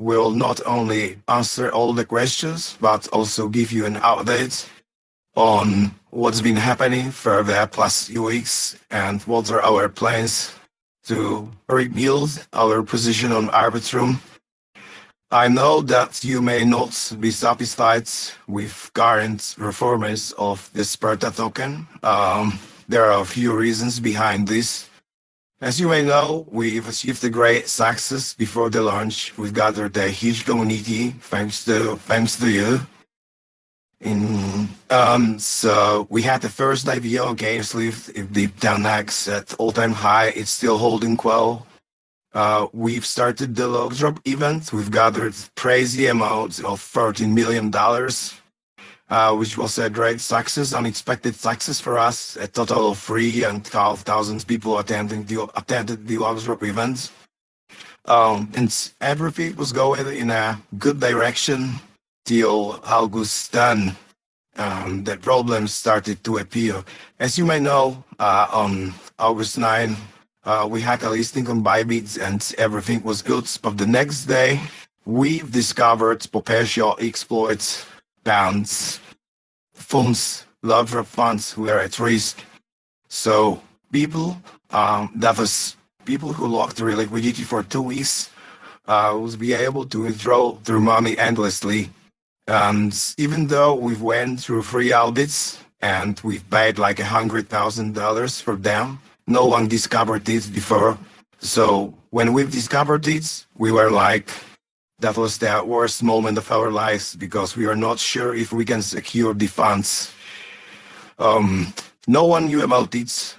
will not only answer all the questions, but also give you an update on what's been happening for the past few weeks and what are our plans to rebuild our position on Arbitrum. I know that you may not be satisfied with current performance of the Sparta token. There are a few reasons behind this. As you may know, we've achieved a great success before the launch. We've gathered a huge community thanks to you. So we had the first IPO games lift the 10x at all-time high. It's still holding well. We've started the log drop event. We've gathered crazy amounts of $13 million, which was a great success, unexpected success for us. A total of 3,500 people attended the log drop event. And everything was going in a good direction till August 10. The problems started to appear. As you may know, on August 9, we had a listing on Bybit and everything was good. But the next day, we discovered potential exploits, bands, funds, large funds were at risk. So people who locked their liquidity for 2 weeks will be able to withdraw their money endlessly. And even though we've went through 3 audits and we've paid like $100,000 for them, no one discovered it before. So when we've discovered it, we were like, that was the worst moment of our lives because we are not sure if we can secure the funds. No one knew about it.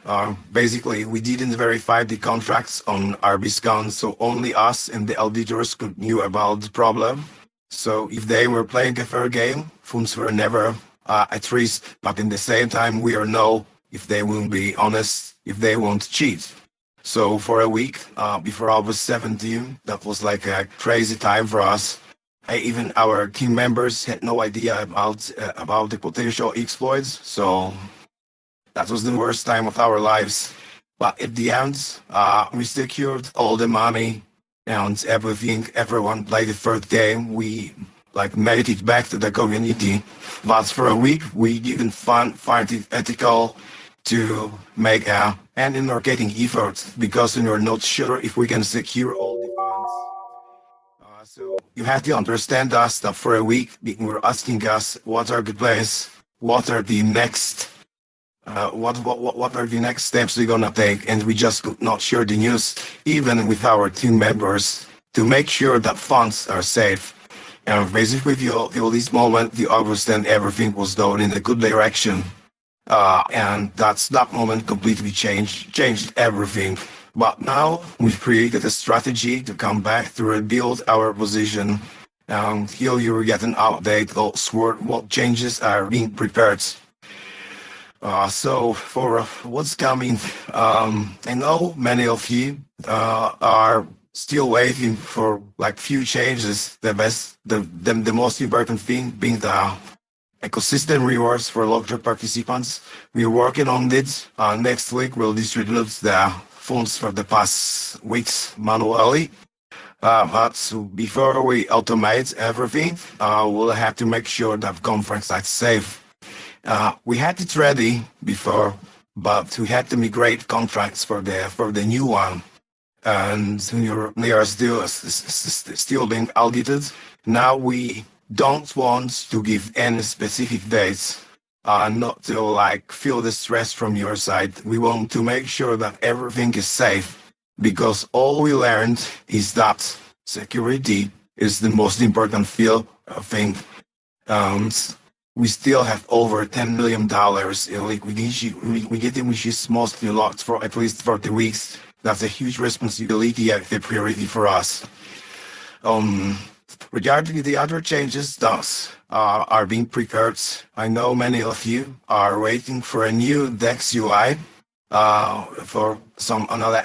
Basically, we didn't verify the contracts on RBSCon, so only us and the auditors knew about the problem. So if they were playing a fair game, funds were never at risk. But in the same time, we don't know if they will be honest, if they won't cheat. So for a week before August 17, that was like a crazy time for us. Even our team members had no idea about the potential exploits. So that was the worst time of our lives. But at the end, we secured all the money and everything. Everyone played the first game. We made it back to the community. But for a week, we didn't find it ethical to make an marketing effort because we were not sure if we can secure all the funds. So you have to understand us that for a week, we were asking us what are the plans, what are the next what are the next steps we're gonna take, and we just could not share the news even with our team members to make sure that funds are safe. And basically, till this moment, the August and everything was done in a good direction. And that moment completely changed everything. But now we've created a strategy to come back to rebuild our position. And here you will get an update of what changes are being prepared. So for what's coming, I know many of you are still waiting for few changes. The most important thing being the ecosystem rewards for local participants. We're working on it. Next week we'll distribute the funds for the past weeks manually. But before we automate everything, we'll have to make sure that conference is safe. We had it ready before, but we had to migrate contracts for the new one, and they are still being audited. Now we don't want to give any specific dates, not to feel the stress from your side. We want to make sure that everything is safe, because all we learned is that security is the most important thing. We still have over $10 million in liquidity, which is mostly locked for at least 40 weeks. That's a huge responsibility and a priority for us. Regarding the other changes that are being prepared, I know many of you are waiting for a new DEX UI for some another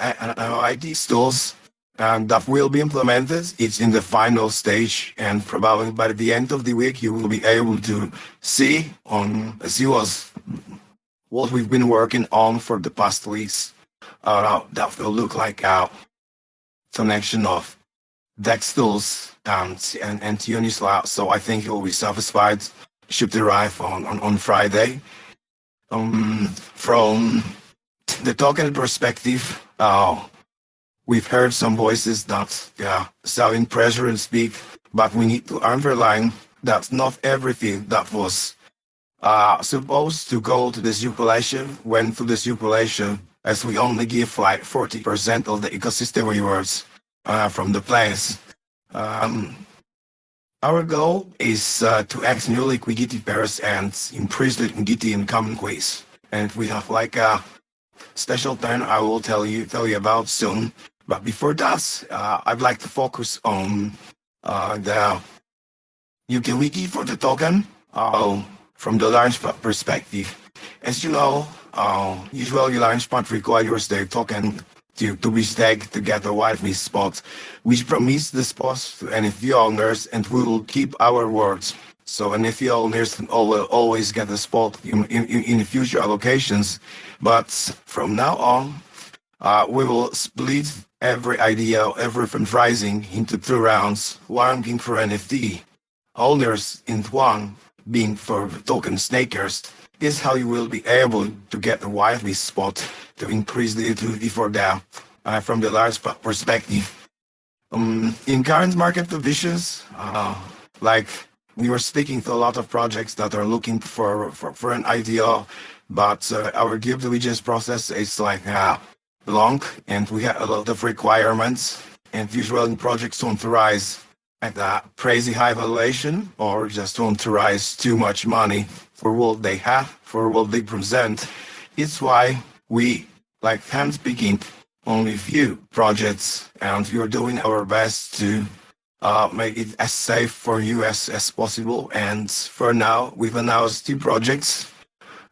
IT tools. And that will be implemented. It's in the final stage, and probably by the end of the week, you will be able to see what we've been working on for the past weeks. That will look like a connection of DEX tools and Uniswap. So I think you'll be satisfied. Should arrive on Friday. From the token perspective, we've heard some voices that selling pressure and speak, but we need to underline that not everything that was supposed to go to the circulation went to the circulation, as we only give like 40% of the ecosystem rewards from the players. Um, our goal is to act new liquidity pairs and increase liquidity in common ways. And we have like a special turn I will tell you about soon. But before that, I'd like to focus on the utility for the token from the Launchpad perspective. As you know, usually Launchpad requires the token to be staked to get a whitelist spot, which promise the spots to NFT owners, and we will keep our words. So NFT owners will always get a spot in future allocations. But from now on, we will split every idea, every fundraising into 2 rounds, one being for NFT owners and one being for token stakers. Is how you will be able to get a whitelist spot to increase the utility for that from the large perspective. In current market conditions, like we were speaking to a lot of projects that are looking for an IDO, but our due diligence process is like long, and we have a lot of requirements, and usually projects want to rise at a crazy high valuation or just want to raise too much money for what they have, for what they present. It's why we, like hand-picking only few projects, and we are doing our best to make it as safe for you as possible. And for now, we've announced 2 projects.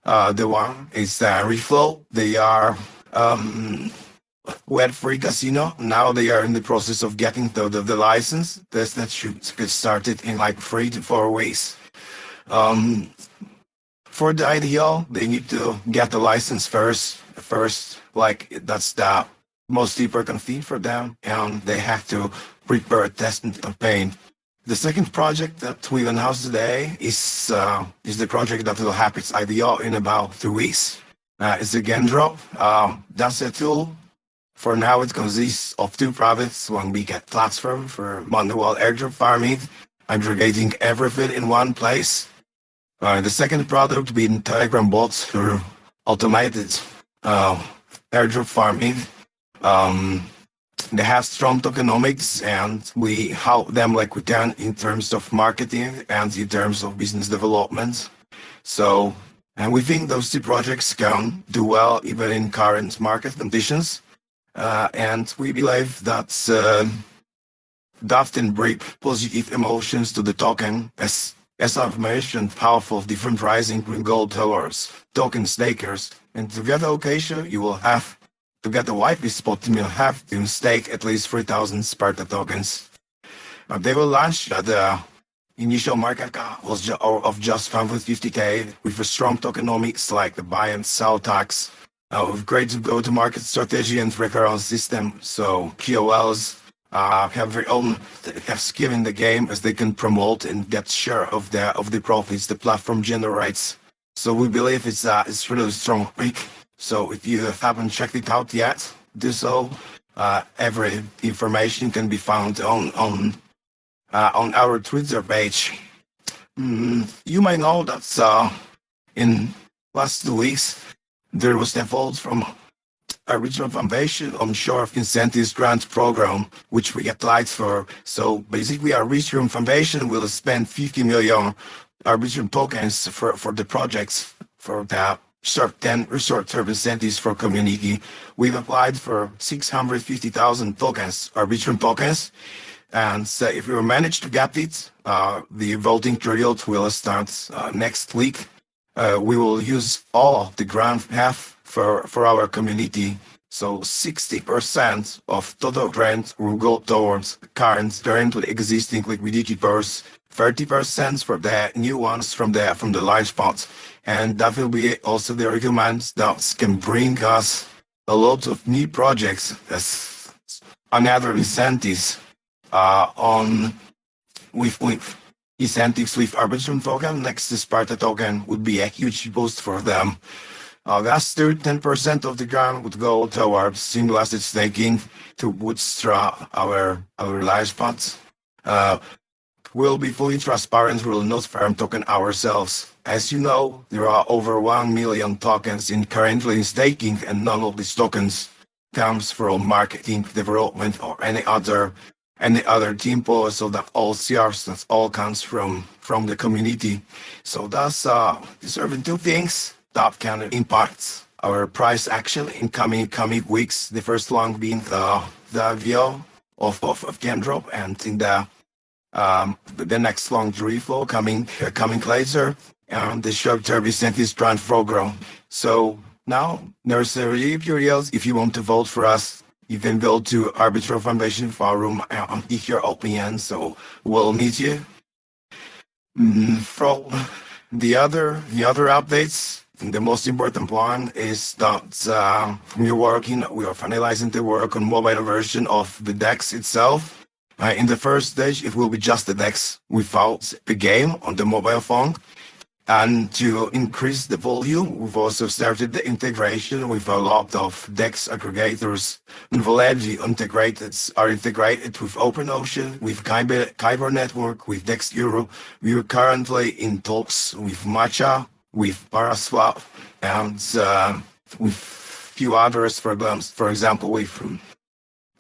The one is Reflow. They are web-free casino. Now they are in the process of getting the license. That should get started in like 3 to 4 weeks. For the IDO, they need to get the license first. Like that's the most important thing for them, and they have to prepare a testing campaign. The second project that we announced today is the project that will have its IDO in about 2 weeks. It's a Gendro. That's a tool. For now, it consists of 2 products. One big platform for manual airdrop farming, aggregating everything in one place. The second product being Telegram bots for automated airdrop farming. They have strong tokenomics, and we help them like we can in terms of marketing and in terms of business development. So, and we think those 2 projects can do well even in current market conditions. And we believe that can bring positive emotions to the token, as I've mentioned, powerful different rising will go towards token stakers. And to get a location, you will have to get a whitelist spot. You will have to stake at least 3,000 Sparta tokens. They will launch at the initial market cap was of just 550K with a strong tokenomics like the buy and sell tax. With great go-to-market strategy and recurrent system, so KOLs have their own skill in the game, as they can promote and get share of the profits the platform generates. So we believe it's really strong pick. So if you haven't checked it out yet, do so. Every information can be found on our Twitter page. You might know that in last 2 weeks. There was a vote from Original Foundation on Shore of Incentives Grant Program, which we applied for. So basically, our Original Foundation will spend 50 million Original tokens for the projects for the short-term incentives for community. We've applied for 650,000 tokens, Original tokens. And so if we manage to get it, the voting period will start next week. We will use all of the grant have for our community. So 60% of total grant will go towards currently existing liquidity pairs, 30% for the new ones from the large pots. And that will be also the argument that can bring us a lot of new projects as another incentives on with incentives with Arbitrum token next to Sparta token would be a huge boost for them. Last year, 10% of the grant would go towards single asset staking to bootstrap our live spots. We'll be fully transparent. We'll not farm token ourselves. As you know, there are over 1 million tokens currently in staking, and none of these tokens comes from marketing, development, or any other team pool. So that all CRs, that all comes from the community. So that's deserving two things that can impact our price action in coming weeks. The first one being the IPO of Gendrop, and in the next long reflow coming later, and the short-term incentives grant program. So now there's a really curious. If you want to vote for us, you can go to Arbitrum Foundation Forum and give your opinion. So we'll meet you. From the other updates, the most important one is that we are finalizing the work on mobile version of the DEX itself. In the first stage, it will be just the DEX without the game on the mobile phone. And to increase the volume, we've also started the integration with a lot of DEX aggregators. And already are integrated with OpenOcean, with Kyber Network, with DEX Euro. We are currently in talks with Matcha, with Paraswap, and with few others. For example,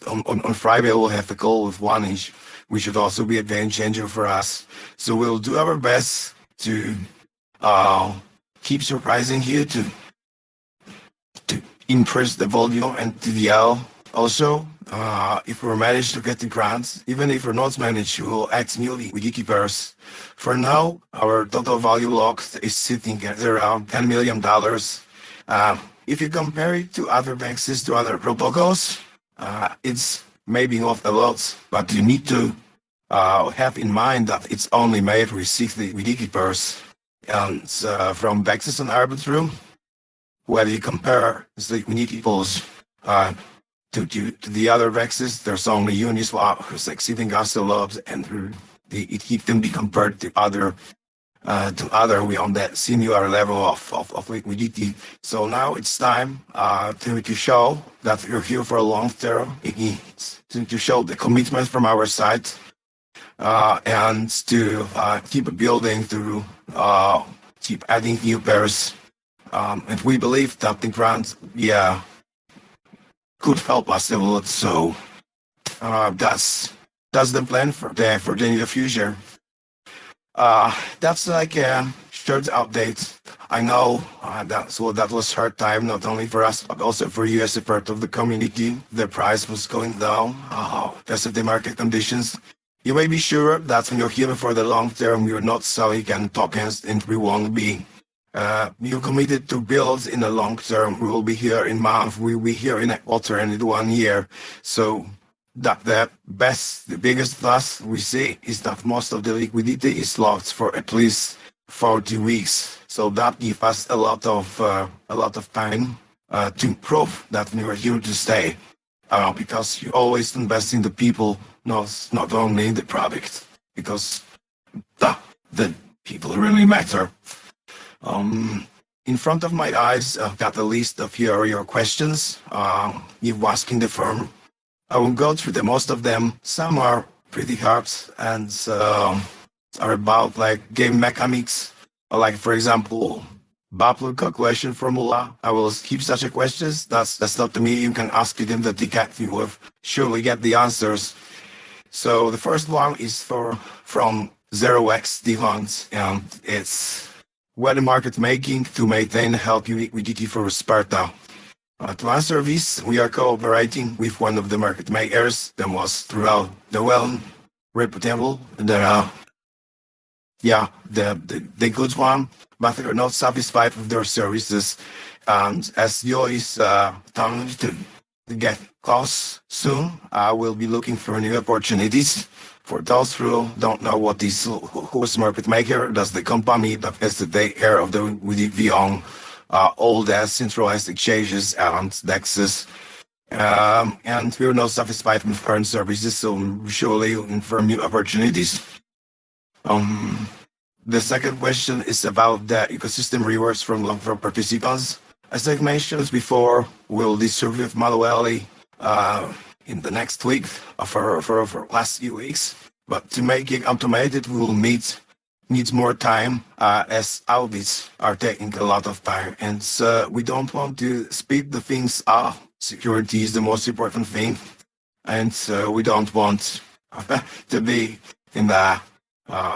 on Friday we'll have a call with OneInch, which should also be a game changer for us. So we'll do our best to keep surprising you, to increase the volume and TVL. Also, if we manage to get the grants, even if we're not managed, we'll act new liquidity pairs. For now, our total value locked is sitting at around $10 million. If you compare it to other banks, to other protocols, it's maybe not a lot, but you need to have in mind that it's only made with 60 liquidity pairs. And from Bexes and Arbitrum, where you compare the liquidity pools to the other Bexes, there's only Uniswap who's exceeding us a lot, and it can be compared to other we on that similar level of liquidity. So now it's time to show that we're here for a long term, to show the commitment from our side, and to keep building, to keep adding new pairs. And we believe that the grant, could help us a lot. So that's the plan for the near future. That's like a short update. I know that was hard time, not only for us, but also for you as a part of the community. The price was going down because of the market conditions. You may be sure that when you're here for the long term, you're not selling and tokens, and we won't be. You're committed to build in the long term. We will be here in month, we will be here in a quarter and in 1 year. So that the biggest plus we see is that most of the liquidity is locked for at least 40 weeks. So that gives us a lot of time to prove that we are here to stay. Because you always invest in the people, not only in the product, because the people really matter. In front of my eyes, I've got a list of your questions you've asked in the firm. I will go through most of them. Some are pretty hard and are about like game mechanics, like for example, Doppler calculation formula. I will keep such a questions. That's not to me. You can ask them in the ticket. You will surely get the answers. So the first one is from 0x Devons, and it's what the market making to maintain healthy liquidity for Sparta. To answer this, we are cooperating with one of the market makers that was throughout the reputable, the good one, but they're not satisfied with their services. And as Yo is telling to get close soon, I will be looking for new opportunities. For those who don't know what is who's market maker, that's the company that has the care of we own all the centralized exchanges and DEXs. And we're not satisfied with current services, so surely looking for new opportunities. Um, the second question is about the ecosystem rewards from long-term participants. As I mentioned before, we'll distribute manually in the next week for last few weeks. But to make it automated, we will needs more time as audits are taking a lot of time, and we don't want to speed the things up. Security is the most important thing, and we don't want to be in the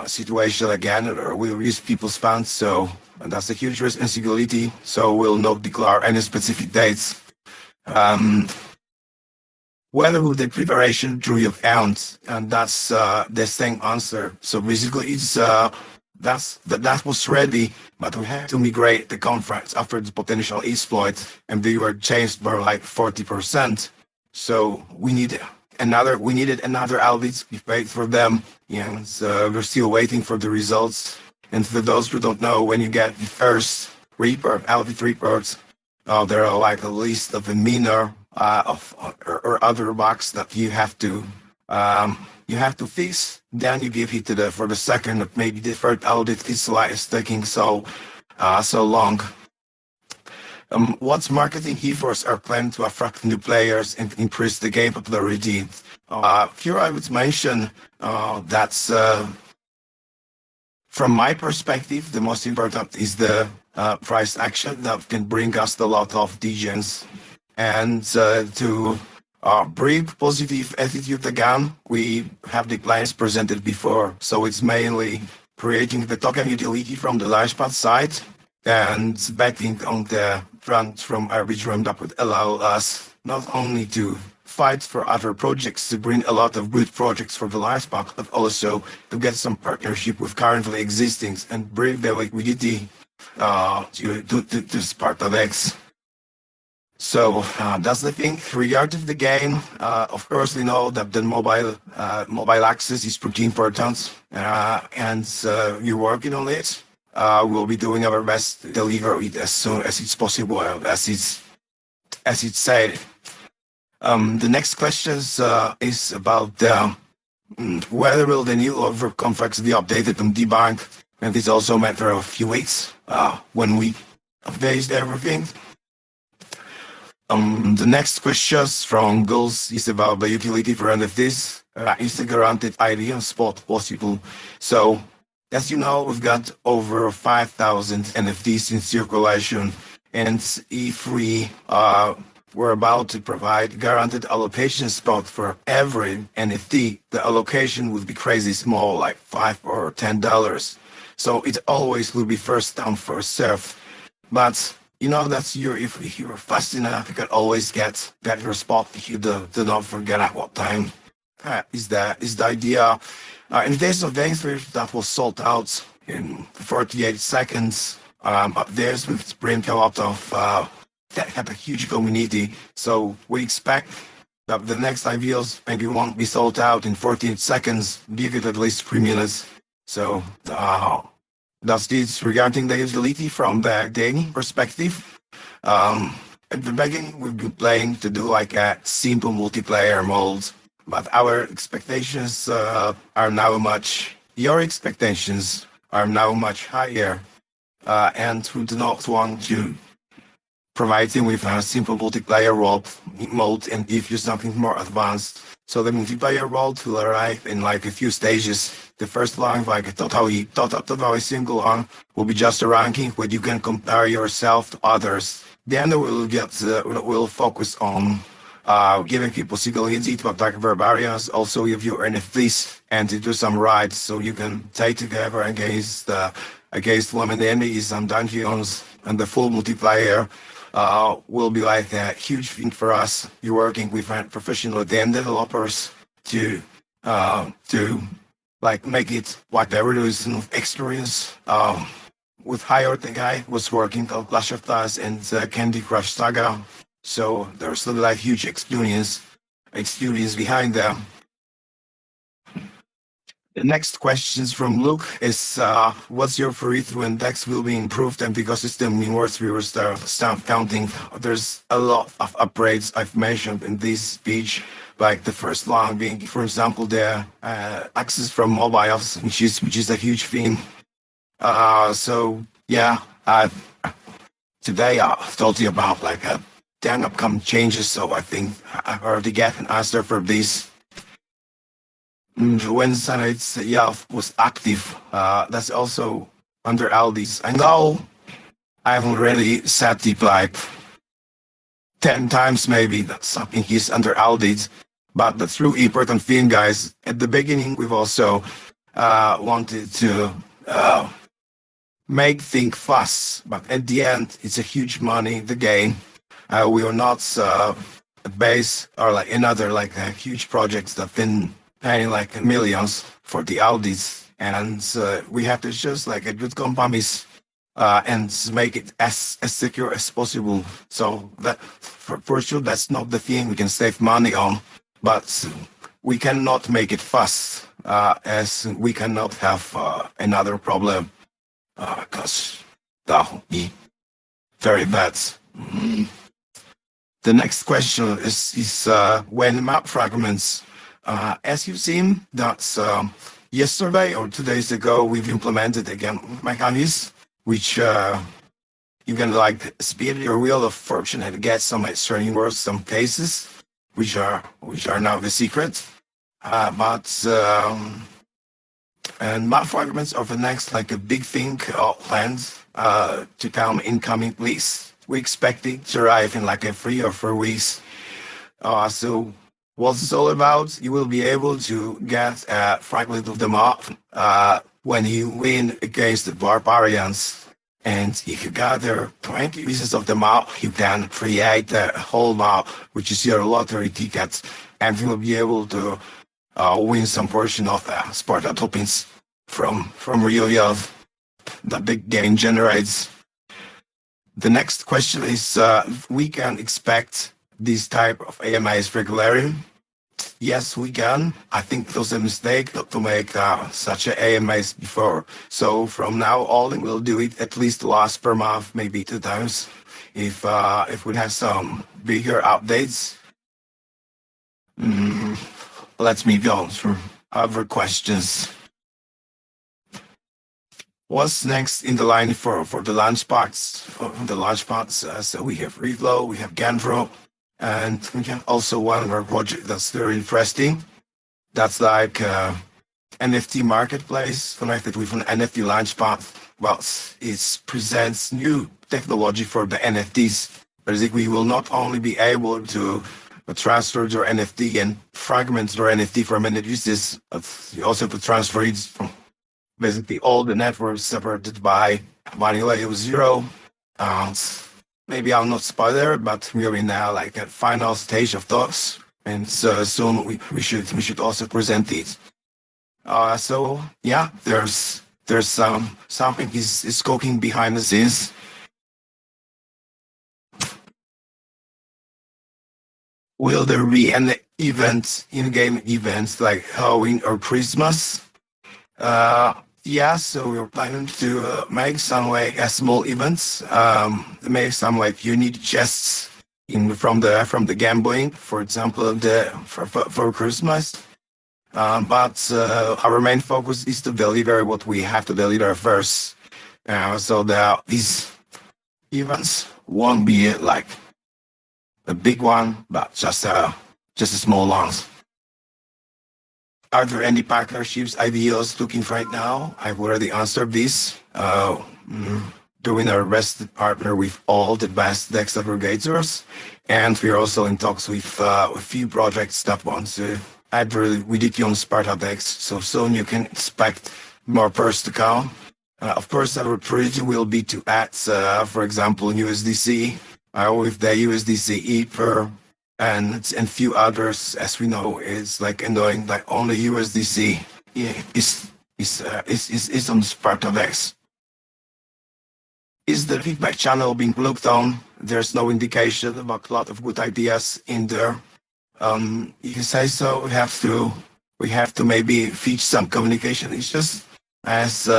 situation again, or we'll use people's funds. So that's a huge responsibility. So we'll not declare any specific dates. Um, whether with the preparation through your account, and that's the same answer. So basically, it's that was ready, but we had to migrate the contracts after the potential exploit, and they were changed by like 40%. So we needed another audit. We paid for them, and we're still waiting for the results. And for those who don't know, when you get the first audit reports, there are like a list of a minor or other bugs that you have to fix. Then you give it to the for the second, maybe the third audit. Is taking so long. What marketing efforts are planned to attract new players and increase the game popularity? Here I would mention that's from my perspective, the most important is the price action that can bring us a lot of DJs. And to bring positive attitude again, we have the plans presented before. So it's mainly creating the token utility from the Launchpad side and betting on the front from Arbitrum that would allow us not only to fight for other projects to bring a lot of good projects for the Launchpad, but also to get some partnership with currently existing and bring the liquidity to SpartaDEX. So that's the thing. Regarding the game, of course, we know that the mobile access is pretty important, and we're working on it. We'll be doing our best to deliver it as soon as it's possible, as it's said. The next question is about whether will the new offer contracts be updated on debunked, and it's also a matter of a few weeks when we update everything. The next questions from Gulls is about the utility for NFTs. Is the guaranteed ID on spot possible? So, as you know, we've got over 5,000 NFTs in circulation, and if we were about to provide guaranteed allocation spot for every NFT, the allocation would be crazy small, like $5 or $10. So it always will be first come, first served. But you know, that's if you're fast enough, you can always get your spot if you do not forget at what time is the idea. In case of Gainsbridge, that was sold out in 48 seconds. There's with Sprint a lot of that have a huge community. So we expect that the next IVLs maybe won't be sold out in 14 seconds. Give it at least 3 minutes. So that's this regarding the utility from the gaming perspective. At the beginning, we've been playing to do like a simple multiplayer mode, but our expectations are now your expectations are now much higher, and we do not want to provide you with a simple multiplayer mode and give you something more advanced. So the multiplayer world will arrive in like a few stages. The first one, like a totally single one, will be just a ranking where you can compare yourself to others. Then we'll focus on giving people possibility to attack barbarians, also give you NFTs and to do some raids so you can take together against women enemies and dungeons, and the full multiplayer will be like a huge thing for us. You're working with professional game developers to like make it whatever there is experience. With hired the guy was working on Clash of Clans and Candy Crush Saga, so there's like huge experience behind them. The next questions from Luke is, what's your free-through index will be improved and the ecosystem rewards we will start counting? There's a lot of upgrades I've mentioned in this speech, Like the first one being, for example, the access from mobiles, which is a huge thing. So yeah, today I've told you about like 10 upcoming changes. So I think I've already get an answer for this. When Senate, yeah, was active, that's also under Aldi's. I know I've already said deep like 10 times maybe that something is under Aldi's. But the true important thing, guys, at the beginning, we've also wanted to make things fast. But at the end, it's a huge money, the game. We are not base or like another like huge projects that been paying like millions for the Audis. And we have to just like a good compromise and make it as secure as possible. So that for sure, that's not the thing we can save money on, but we cannot make it fast as we cannot have another problem because that would be very bad. Mm. The next question is when map fragments. As you've seen, that's yesterday or 2 days ago, we've implemented again mechanisms which you can like speed your wheel of fortune and get some extra rewards, some cases, which are now the secret. And map fragments are the next like a big thing planned to come incoming weeks. We expect it to arrive in like a 3 or 4 weeks. So what's this all about? You will be able to get a fragment of the map when you win against the barbarians. And if you gather 20 pieces of the map, you can create the whole map, which is your lottery ticket, and you will be able to win some portion of the Sparta tokens from real youth that the game generates. The next question is, we can expect this type of AMAs regularly. Yes, we can. I think it was a mistake not to make such a AMAs before. So from now on, we'll do it at least once per month, maybe 2 times, if we have some bigger updates. Let's move on through other questions. What's next in the line for the launch parts? For the launch parts, so we have Reflow, we have Gandro, and we have also one more project that's very interesting. That's like NFT marketplace connected with an NFT launchpad. Well, it presents new technology for the NFTs. Basically, we will not only be able to transfer your NFT and fragments your NFT from NFTs, but you also to transfer it from basically all the networks separated by vanilla zero. Maybe I'll not spoiler, but we're in now like a final stage of talks, and so soon we should also present it. So yeah, there's something is cooking behind the scenes. Will there be an event, in-game events like Halloween or Christmas? Yeah, so we're planning to make some like small events, make some like unique chests from the gambling, for example, for Christmas. But our main focus is to deliver what we have to deliver first. So these events won't be like a big one, but just a small ones. Are there any partnerships ideas looking right now? I've already answered this. Doing our best to partner with all the best DEX aggregators, and we're also in talks with a few projects that want to add with on SpartaDEX. So soon you can expect more pairs to come. Of course, our priority will be to add, for example, USDC with the USDC Ether and few others. As we know, it's like annoying. Like only USDC is on SpartaDEX. Is the feedback channel being looked on? There's no indication about a lot of good ideas in there. You can say so. We have to maybe feature some communication. It's just as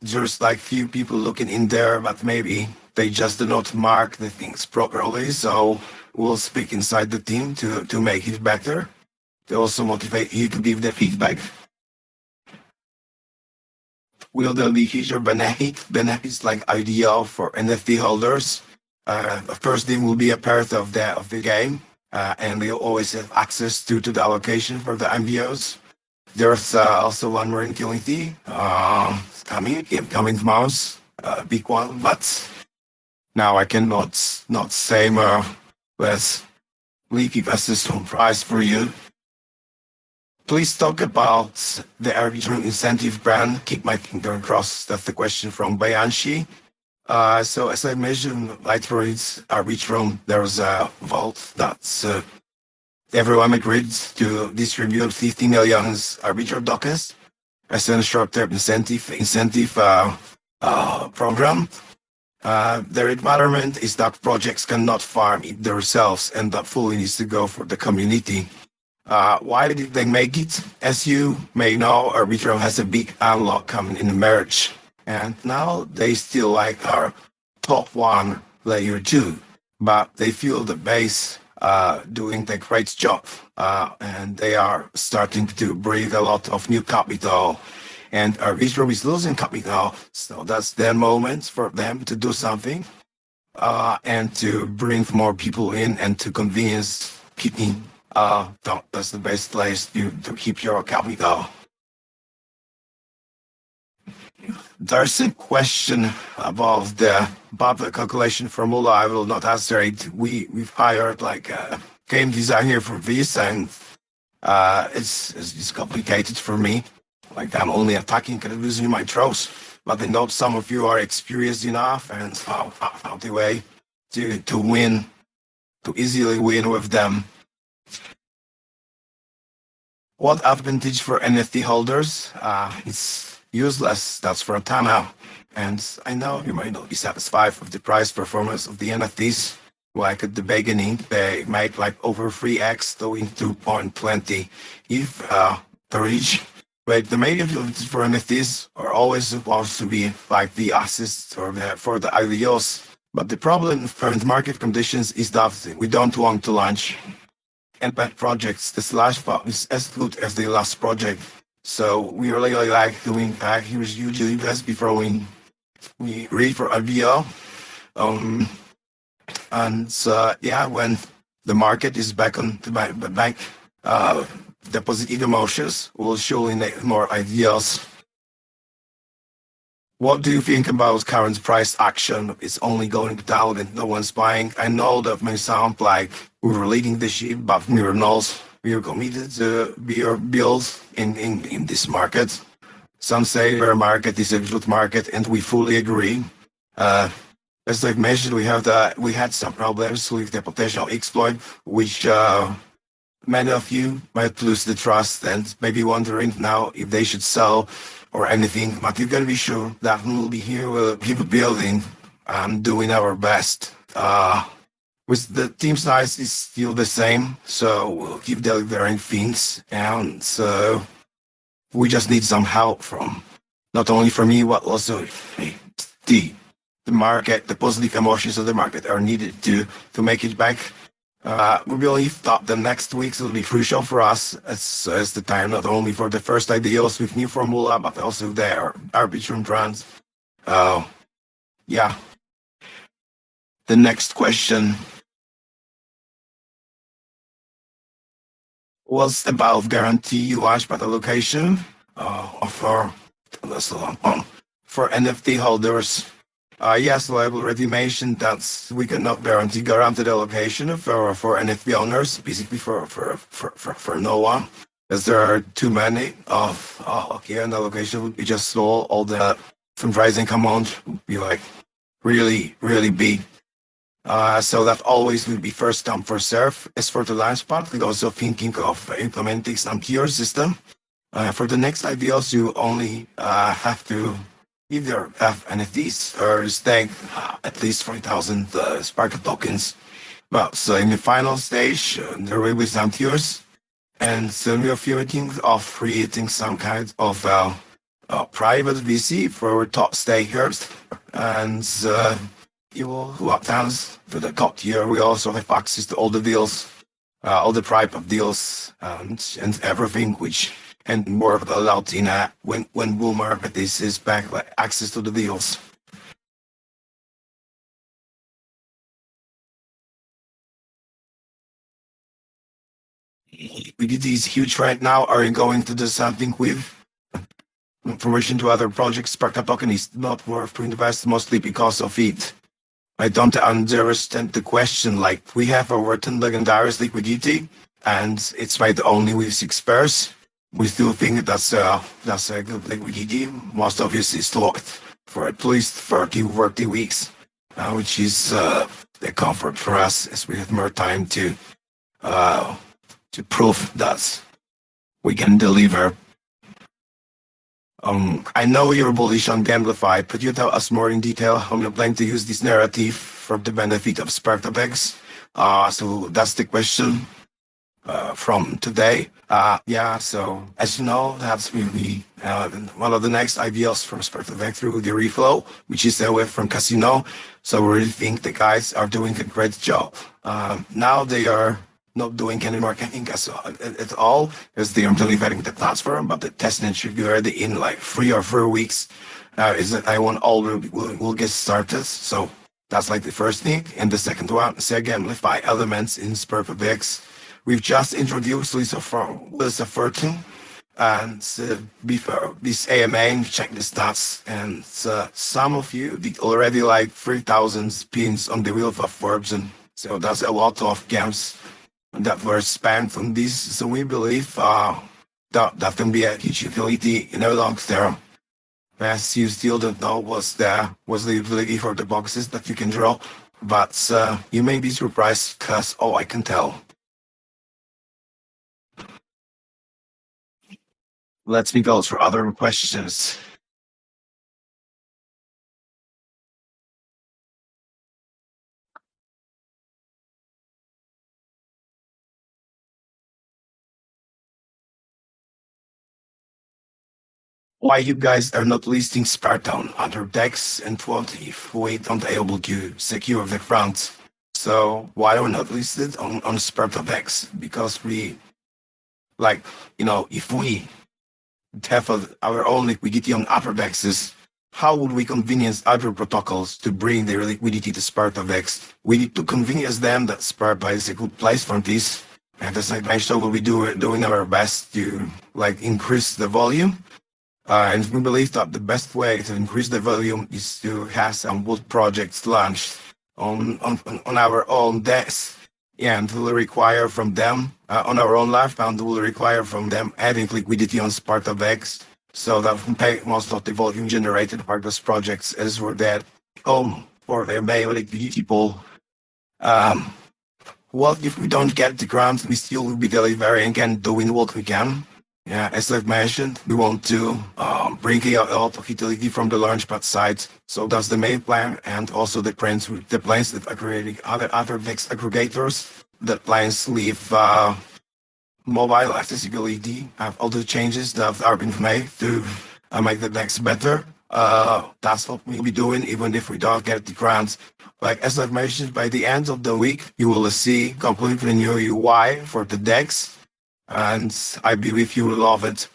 there's like few people looking in there, but maybe they just do not mark the things properly. So we'll speak inside the team to make it better. They also motivate you to give the feedback. Will there be future benefits like ideal for NFT holders? Of course, they will be a part of the game, and they'll always have access to the allocation for the MVOs. There's also one more in utility coming mouse, big one, but now I cannot not say more. Let's leave it as a surprise for you. Please talk about the arbitrum incentive brand. Keep my finger crossed. That's the question from Bayanshi. So as I mentioned, Lightroid's Arbitrum, there's a vault that's everyone agreed to distribute 50 million Arbitrum tokens as a short-term incentive program. The requirement is that projects cannot farm it themselves and that fully needs to go for the community. Why did they make it? As you may know, Arbitrum has a big unlock coming in March. And now they still like our top one, layer 2. But they feel the base doing the great job. And they are starting to bring a lot of new capital. And Arbitrum is losing capital. So that's their moment for them to do something. And to bring more people in and to convince keeping that's the best place to keep your capital. There's a question about the buffer calculation formula. I will not answer it. We've hired like a game designer for this, and it's complicated for me. Like I'm only attacking and losing my throws. But I know some of you are experienced enough and found a way to win, to easily win with them. What advantage for NFT holders? It's useless. That's for Tama. And I know you might not be satisfied with the price performance of the NFTs. Like at the beginning, they made like over 3x going 2.20. If the reach, but the main advantage for NFTs are always supposed to be like the assets or for the IDOs. But the problem with current market conditions is that we don't want to launch and bad projects. The slash file is as good as the last project. So we really like doing here's usually best before we read for IVO. Yeah, when the market is back on the bank, the positive emotions will surely make more ideas. What do you think about current price action? It's only going down and no one's buying. I know that may sound like we were leading the ship, but we are not. We are committed to be our bills in this market. Some say our market is a good market, and we fully agree. As I've mentioned, we had some problems with the potential exploit, which many of you might lose the trust and maybe wondering now if they should sell or anything, but you can be sure that we'll be here, we'll keep building and doing our best. With the team size is still the same, so we'll keep delivering things, and so we just need some help from, not only from you, but also the market, the positive emotions of the market are needed to make it back. We believe that the next weeks will be crucial for us as the time not only for the first ideas with new formula, but also their Arbitrum runs. Yeah. The next question was about guarantee launchpad allocation for NFT holders. Yes, I already mentioned that we cannot guaranteed allocation for NFT owners, basically for no one, as there are too many of and allocation would be just small. All the fundraising amount would be like really big. So that always will be first come first serve. As for the launchpad, we're also thinking of implementing some tier system. For the next ideas, you only have to either have NFTs or stake at least 40,000 Spark tokens. Well, so in the final stage, there will be some tiers, and so we are thinking of creating some kind of private VC for top stakers, and you will walk down to the top tier. We also have access to all the deals all the type of deals and everything, which and more of allowed in when bull market is back, like access to the deals. Liquidity is huge right now. Are you going to do something with information to other projects? Sparta token is not worth to invest mostly because of it. I don't understand the question. Like, we have over 10 legendaries liquidity, and it's made only with 6 pairs. We still think that's a good liquidity. Most obviously it's locked for at least 30, 40 weeks, which is the comfort for us as we have more time uh, to prove that we can deliver. I know you're bullish on Gamblify. Could you tell us more in detail how you plan to use this narrative for the benefit of SpartaDEX? So that's the question from today. Yeah, so as you know, that's really one of the next ideas from SpartaDEX through the reflow, which is away from casino. So we really think the guys are doing a great job. Now they are not doing any marketing at all, as they are delivering the platform, but the testnet should be ready in like 3 or 4 weeks. Is that I want all will get started. So that's like the first thing. And the second one, Gamify elements in SpartaDEX. We've just introduced List of Fortune, and before this AMA, check the stats, and some of you did already like 3,000 spins on the Wheel of Forbes, and so that's a lot of games that were spent on this. So we believe that can be a huge utility in the long term. As you still don't know what's the utility for the boxes that you can draw, but you may be surprised because I can tell. Let's me go for other questions. Why you guys are not listing Sparta on other decks, and what if we don't able to secure the front? So why we're not listed on SpartaDEX? Because we like, if we have our own liquidity on upper dexes, how would we convenience other protocols to bring their liquidity to SpartaDEX? We need to convenience them that Sparta is a good place for this. And as I mentioned, we'll be doing our best to like increase the volume. And we believe that the best way to increase the volume is to have some wood projects launched on our own decks, and will require from them on our own life, and will require from them adding liquidity on SpartaDEX, so that we pay most of the volume generated by those projects as we're dead for their main liquidity pool. Um, what if we don't get the grant? We still will be delivering and doing what we can. Yeah, as I've mentioned, we want to bring a lot of utility from the launchpad side. So that's the main plan, and also the plans that are creating other next aggregators. The plans leave mobile accessibility, have all the changes that are being made to make the decks better. That's what we'll be doing, even if we don't get the grants. Like as I've mentioned, by the end of the week, you will see completely new UI for the decks, and I believe you will love it.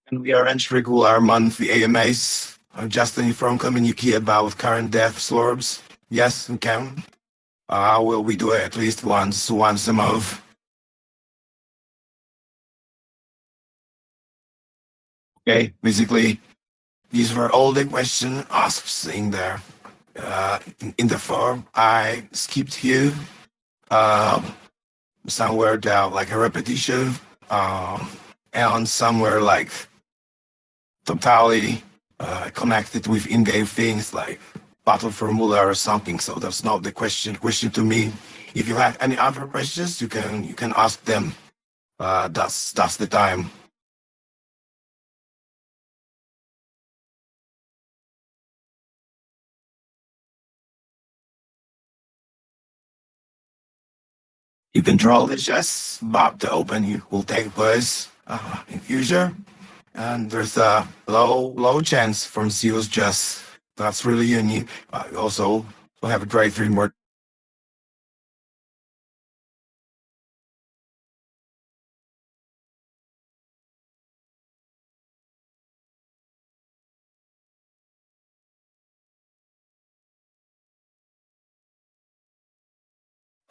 And we arrange regular monthly AMAs. Just inform community about current death slurps. Yes, we can. Will we do it at least once a month? Okay, basically, these were all the questions asked in there. In the form, I skipped here. Uh, Somewhere down like a repetition, and somewhere like totally connected with in-game things like battle formula or something. So that's not the question to me. If you have any other questions, you can ask them. That's the time. You can draw the chess, but the open will take place in future, and there's a low chance from Zeus just That's really unique. Also, we have a great framework.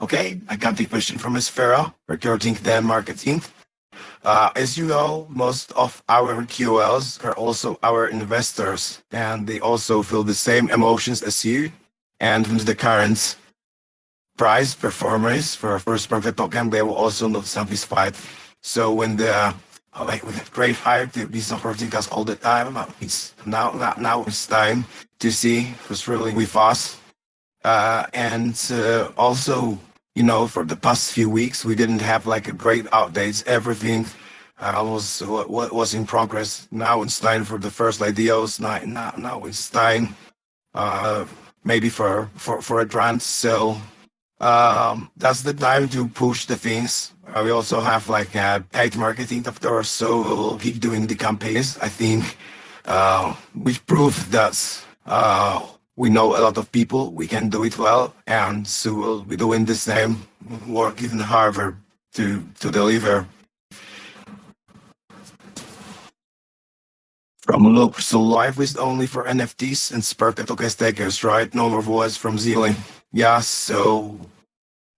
Okay, I got the question from Ms. Farah regarding the marketing. As you know, most of our QLs are also our investors, and they also feel the same emotions as you. And with the current price performance for first profit token, they will also not satisfied. So when the like with a great hype, they'll be supporting us all the time. It's now it's time to see who's really with us. And also, you know, for the past few weeks, we didn't have like a great updates. Everything was what was in progress. Now it's time for the first ideas. Now it's time, uh, maybe for a grant. So that's the time to push the things. We also have like paid marketing, of course. So we'll keep doing the campaigns. I think which prove that we know a lot of people, we can do it well, and so we'll be doing the same, work even harder to deliver. From look, so life is only for NFTs and SpartaDEX stakers, right? No more voice from Zealand. Yeah, so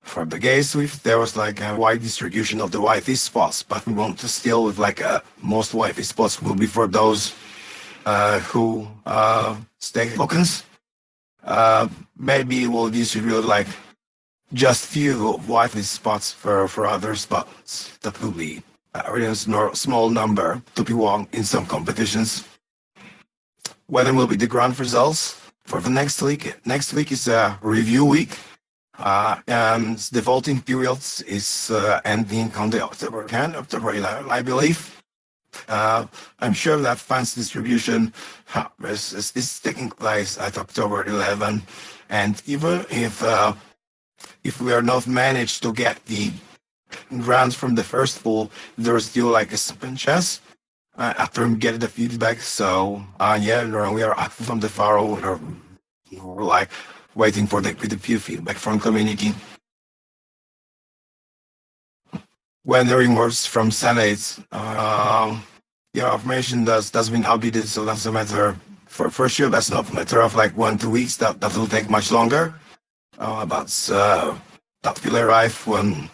for the gay Swift, there was like a wide distribution of the wifey spots, but we want to still with like most wifey spots will be for those who stake tokens. Maybe we'll distribute like just few Wi-Fi spots for other spots. That will be a really small number to be won in some competitions. When will be the grand results for the next week? Next week is a review week. And the voting period is ending on the October 10, October 11, I believe. I'm sure that funds distribution is taking place at October 11. And even if we are not managed to get the grants from the first pool, there's still like a second chance after we get the feedback. So yeah, we are active from the far over. We're like waiting for the feedback from community. When the remarks from Senate, your information that's been updated, so that's a matter for sure. That's not a matter of like 1 2 weeks. That will take much longer. But that will arrive when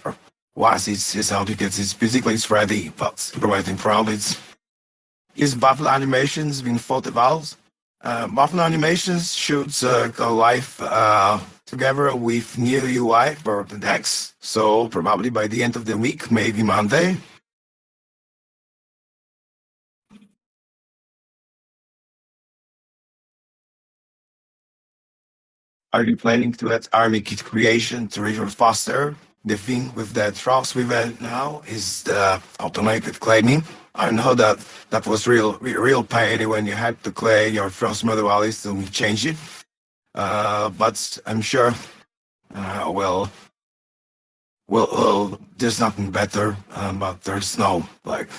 once it's out because it's physically it's ready. But providing problems is Buffalo animations being thought about. Buffalo animations should go live together with new UI for the DEX. So probably by the end of the week, maybe Monday. Are you planning to add army kit creation to resolve faster? The thing with the drops we've had now is the automated claiming. I know that that was real pain when you had to claim your frost manualis to change it. But I'm sure, well, there's nothing better, but there's no, like,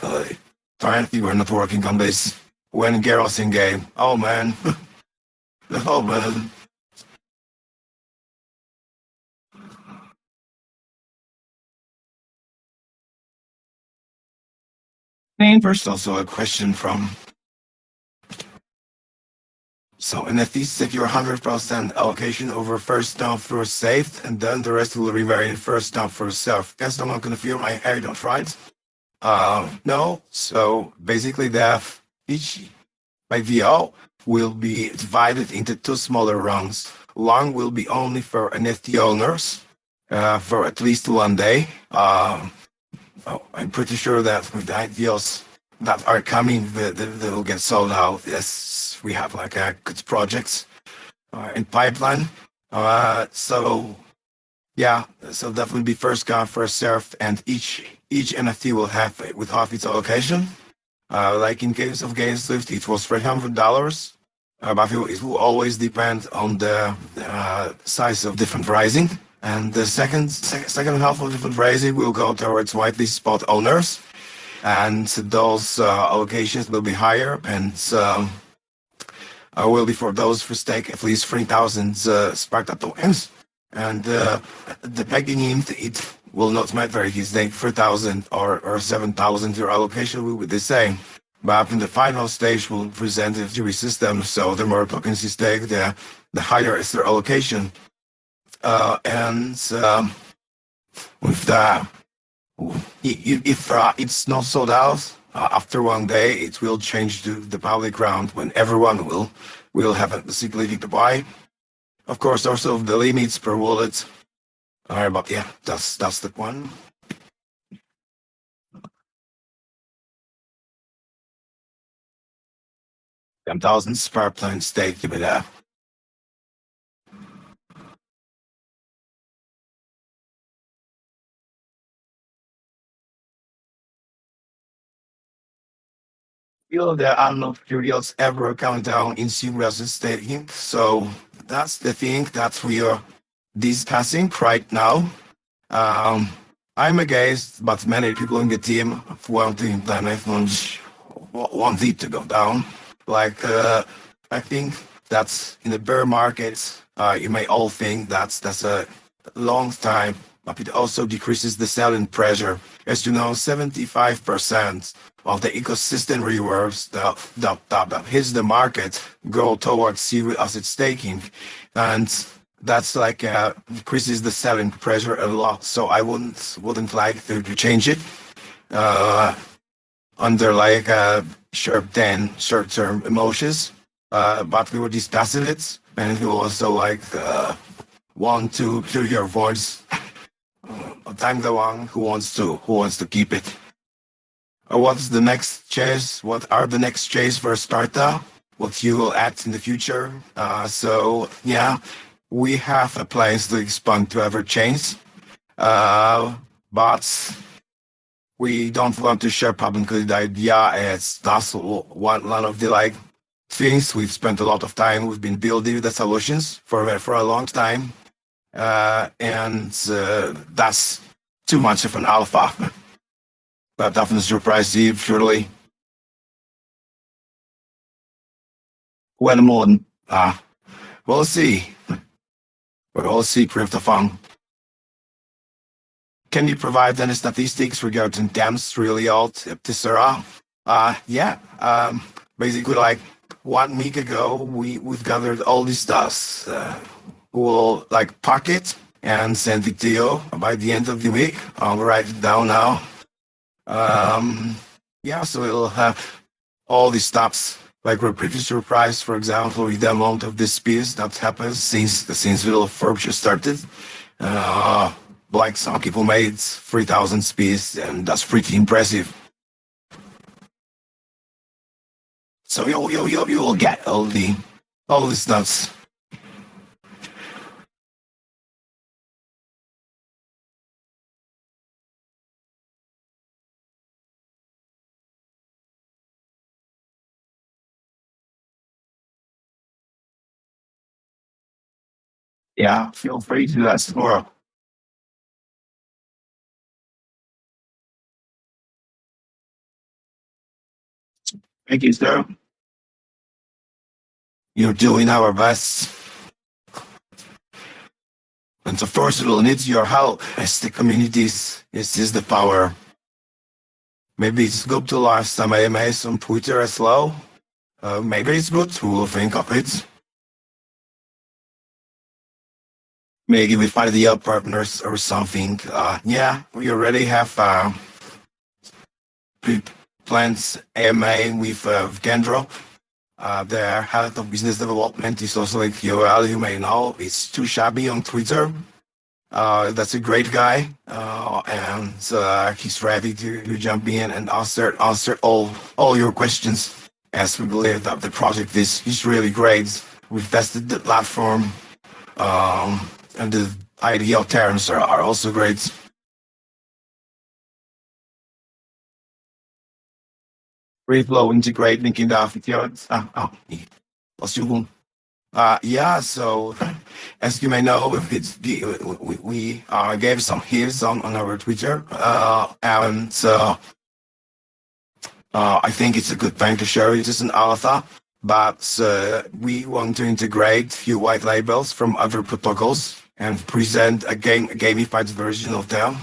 currently we're not working on this. When Geralt's in game, oh man, oh man. And first also a question from, so NFTs take your 100% allocation over first down, first saved, and then the rest will remain in first down, first served. Guess I'm not gonna feel my hair, don't right? No, so basically the each by VO will be divided into two smaller rounds. One will be only for NFT owners for at least 1 day. I'm pretty sure that with the ideas that are coming, they will get sold out. Yes, we have like a good projects in pipeline. So yeah, so that will be first come, first served, and each NFT will have with half its allocation. Like in case of GameSwift, it was $300. But it will always depend on the size of different rising. And the second half of different rising will go towards whitelist spot owners. And those allocations will be higher. And will be for those who stake at least 3,000 Sparta tokens. And the beginning, it will not matter if you stake 3,000 or 7,000, your allocation will be the same. But in the final stage, we'll present the jury system. So the more tokens you stake, the higher is their allocation. And with the if it's not sold out after one day, it will change to the public round when everyone will have a possibility to buy. Of course, also the limits per wallet. But yeah, that's the one. 10,000 per plane stake to be there. There are no periods ever countdown in serious staking. So that's the thing that we are discussing right now. I'm against, but many people in the team want it to go down. Like, I think that's in the bear market, you may all think that's a long time, but it also decreases the selling pressure. As you know, 75% of the ecosystem rewards that hits the market go towards serious asset staking. And that's like decreases the selling pressure a lot. So I wouldn't like to change it under like short-term emotions. But we were discussing it, and we also like want to hear your voice. I'm the one who wants to keep it. What's the next chase? What are the next chase for Sparta? What you will add in the future? So yeah, we have a plans to expand to ever change, but we don't want to share publicly the idea. It's that's one of the like things we've spent a lot of time. We've been building the solutions for a long time, and that's too much of an alpha. But definitely surprise you, surely. When more, we'll see. We'll see, Cryptofun. Can you provide any statistics regarding dams really old Tessera? Yeah. Basically, like 1 week ago, we've gathered all these stuff. We'll like pack it and send it to you by the end of the week. I'll write it down now. Yeah, so we'll have all these stuffs. Like we're pretty surprised, for example, with the amount of this piece that happens since Little Forbes just started. Like some people made 3,000 speeds, and that's pretty impressive. So you will get all the stuff. Yeah, feel free to ask more. Thank you, sir. You're doing our best. And of course, we'll need your help as the communities is the power. Maybe it's good to live some AMAs on Twitter as well. Maybe it's good. We will think of it. Maybe we find the partners or something. Yeah, we already have plans AMA with Gendro. Their head of business development is also like UL, you may know. It's too shabby on Twitter. That's a great guy, and he's ready to jump in and answer all your questions. As we believe that the project is really great. We've tested the platform, and the ideal terms are also great. Reflow integrating in the afterwards. Yeah, so as you may know, we gave some hints on our Twitter, and I think it's a good thing to share it as an alpha. but we want to integrate few white labels from other protocols and present a gamified version of them.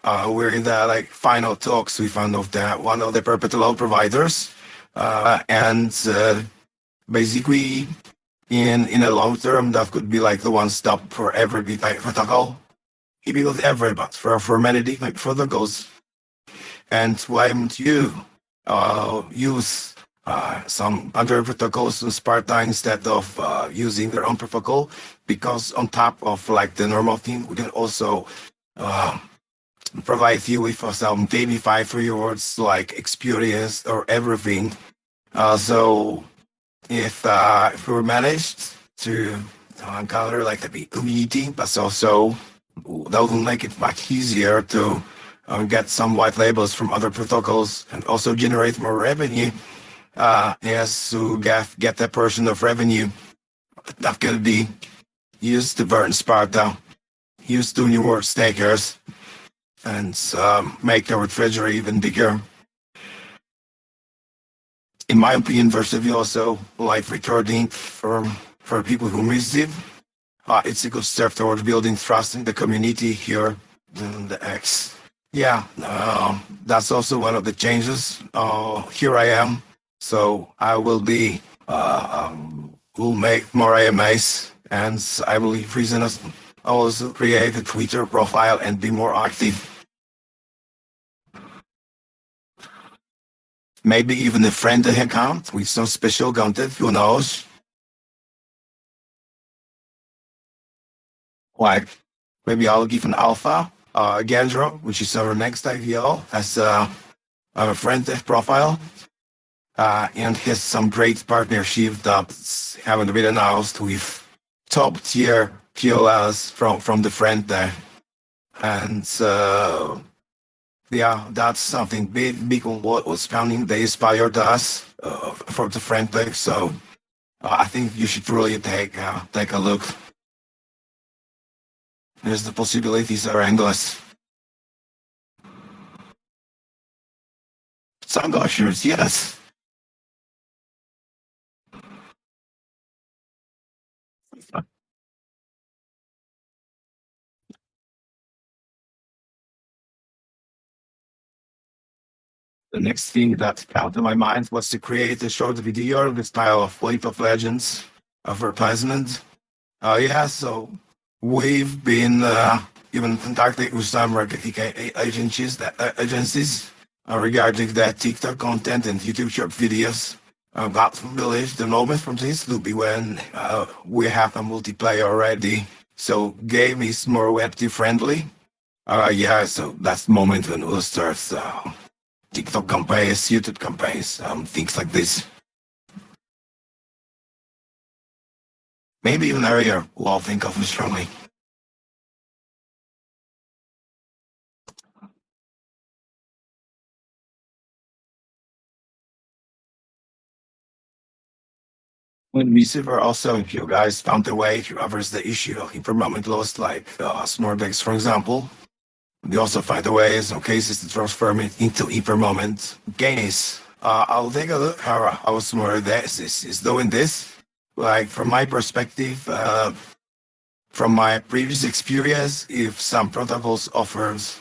We're in the final talks with one of the perpetual providers, and basically in a long term that could be like the one stop for every type protocol. Maybe not every, but for many different protocols. And why don't you use some other protocols in Sparta instead of using their own protocol? Because on top of like the normal thing, we can also provide you with some gamified rewards like experience or everything. So if we managed to encounter like the community, but also that will make it much easier to get some white labels from other protocols and also generate more revenue. Yes, to get that portion of revenue that can be used to burn Sparta, used to reward stakers, and make our treasury even bigger. In my opinion, Versavi also live recording for people who miss it. It's a good step towards building trust in the community here in the X. Yeah, that's also one of the changes. Here I am, so I will be will make more AMAs, and I will also create a Twitter profile and be more active. Maybe even a friend account with some special content, who knows? Like, maybe I'll give an alpha, Gandro, which is our next IVO, as a friend profile. And has some great partnership that haven't been announced with top tier POLs from the friend there. And yeah, that's something big on what was founding. They inspired us for the friend there. So I think you should really take a look. There's the possibilities are endless. Some gushers, yes. The next thing that came to my mind was to create a short video in the style of League of Legends advertisement. Yeah, so we've been even contacting with some marketing agencies regarding that TikTok content and YouTube short videos. But really, the moment from this will be when we have a multiplayer already. So game is more web2 friendly. Yeah, so that's the moment when we'll start TikTok campaigns, YouTube campaigns, things like this. Maybe even earlier, we'll think of it strongly. When we were also, if you guys found a way to address the issue of impermanent loss, like SpartaDEX, for example, we also find a way in some cases to transform it into impermanent gains. I'll take a look how SpartaDEX is doing this. Like from my perspective, from my previous experience, if some protocols offers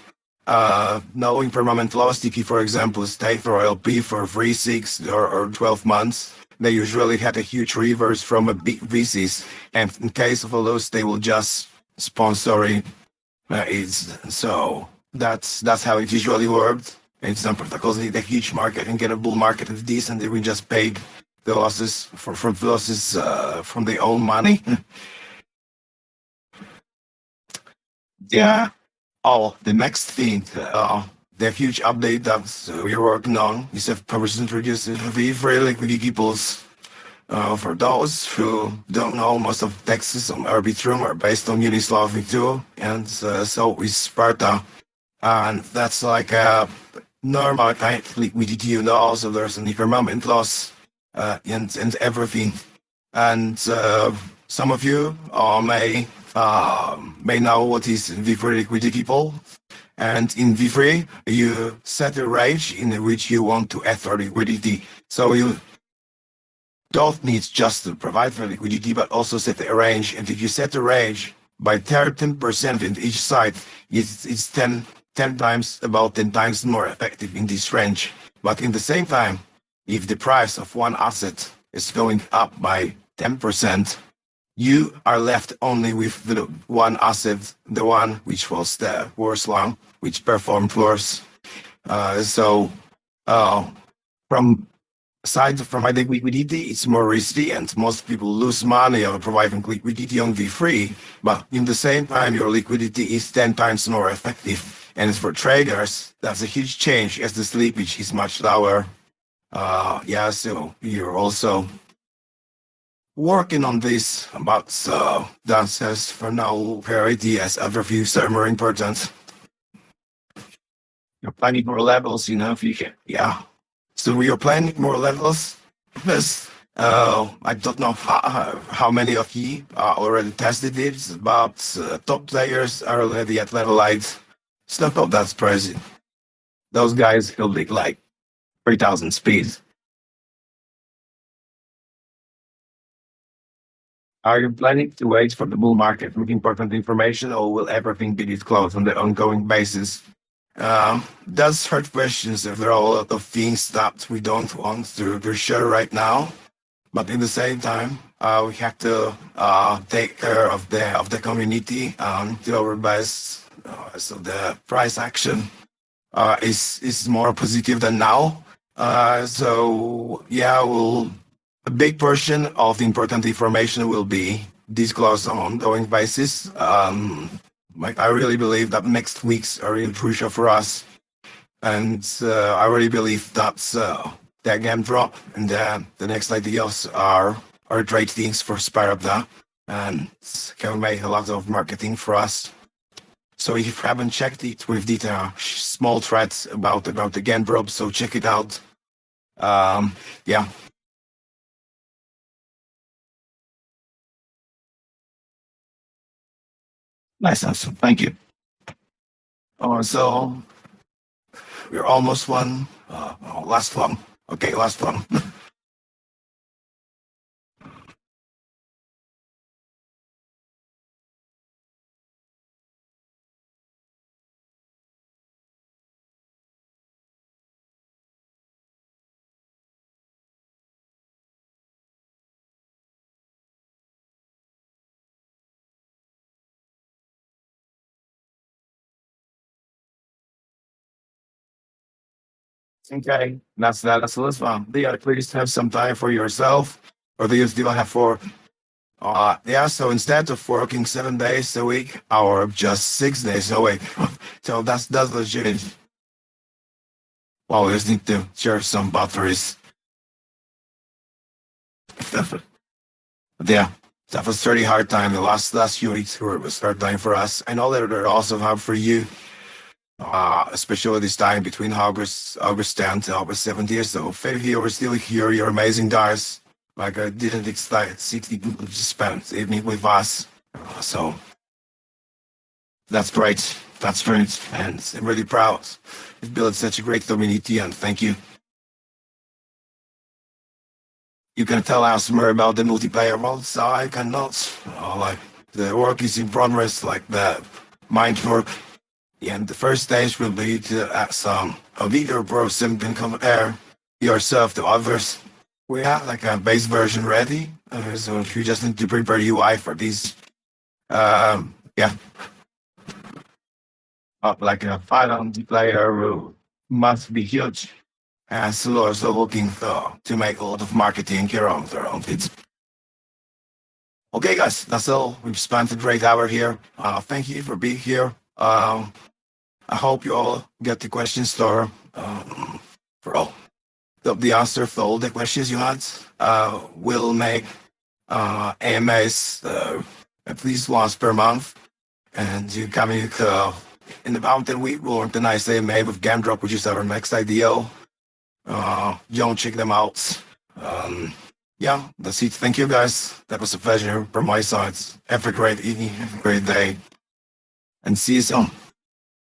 no impermanent loss, if you, for example, stay for LP for 3, 6, or 12 months, they usually had a huge reverse from a big VCs, and in case of a loss, they will just sponsor it. So that's how it usually worked. And some protocols need a huge market and get a bull market of this, and they will just pay the losses from their own money. Yeah. Oh, the next thing, the huge update that we're working on is a purpose introduced very liquidity pools. For those who don't know, most of Texas on Arbitrum are based on Uniswap V2, and so is Sparta. And that's like a normal kind of liquidity, also there's an impermanent loss and everything. And some of you may know what is V3 liquidity pool. And in V3, you set a range in which you want to add for liquidity. So don't need just to provide for liquidity, but also set a range. And if you set a range by 10% in each side, it's 10 times, about 10 times more effective in this range. But in the same time, if the price of one asset is going up by 10%, you are left only with the one asset, the one which was the worst one, which performed worse. So from from providing liquidity, it's more risky, and most people lose money on providing liquidity on V3. But in the same time, your liquidity is 10 times more effective. And for traders, that's a huge change as the slippage is much lower. Yeah, so you're also working on this, but that says for now, priority as overviews are more important. You're planning more levels, if you can. Yeah. So we are planning more levels. Yes. I don't know how many of you already tested it, but top players are already at level 8. It's not that surprising. Those guys will be like 3,000 speed. Are you planning to wait for the bull market with important information, or will everything be disclosed on the ongoing basis? That's hard questions. There are a lot of things that we don't want to share right now, but in the same time, we have to take care of the community and do our best. So the price action is more positive than now. So yeah, a big portion of the important information will be disclosed on an ongoing basis. I really believe that next weeks are really crucial for us, and I really believe that the game drop and the next ideas are great things for SpartaDEX, and can make a lot of marketing for us. So if you haven't checked it, we've did a small threads about the game drop, so check it out. Yeah. Nice answer. Thank you. So we're almost one. Last one. Okay, last one. Okay, that's that. That's the last one. Leah, please have some time for yourself, or do you still have for? Yeah. So instead of working 7 days a week, or just 6 days a week, so that's legit. Well, we just need to share some batteries. Yeah, that was pretty hard time. The last few weeks was hard time for us. I know that they're also hard for you. Especially this time between August 10th to August 17th. So if you're still here, you're amazing guys. Like I didn't expect 60 people to spend the evening with us. So that's great. That's great. And I'm really proud. You've built such a great community, and thank you. You can tell us more about the multiplayer modes. I cannot. Like the work is in progress, like the mind work. And the first stage will be to add a video person can compare yourself to others. We have like a base version ready, so you just need to prepare UI for this. Yeah, like a final multiplayer must be huge. And so also looking to make a lot of marketing around it. Okay, guys, that's all. We've spent a great hour here. Thank you for being here. I hope you all get the questions for all the answer for all the questions you had. We'll make AMAs at least once per month, and you coming in the mountain week we'll organize AMA with Game Drop, which is our next IDO. Don't check them out. Yeah, that's it. Thank you guys. That was a pleasure from my side. Have a great evening, have a great day, and see you soon.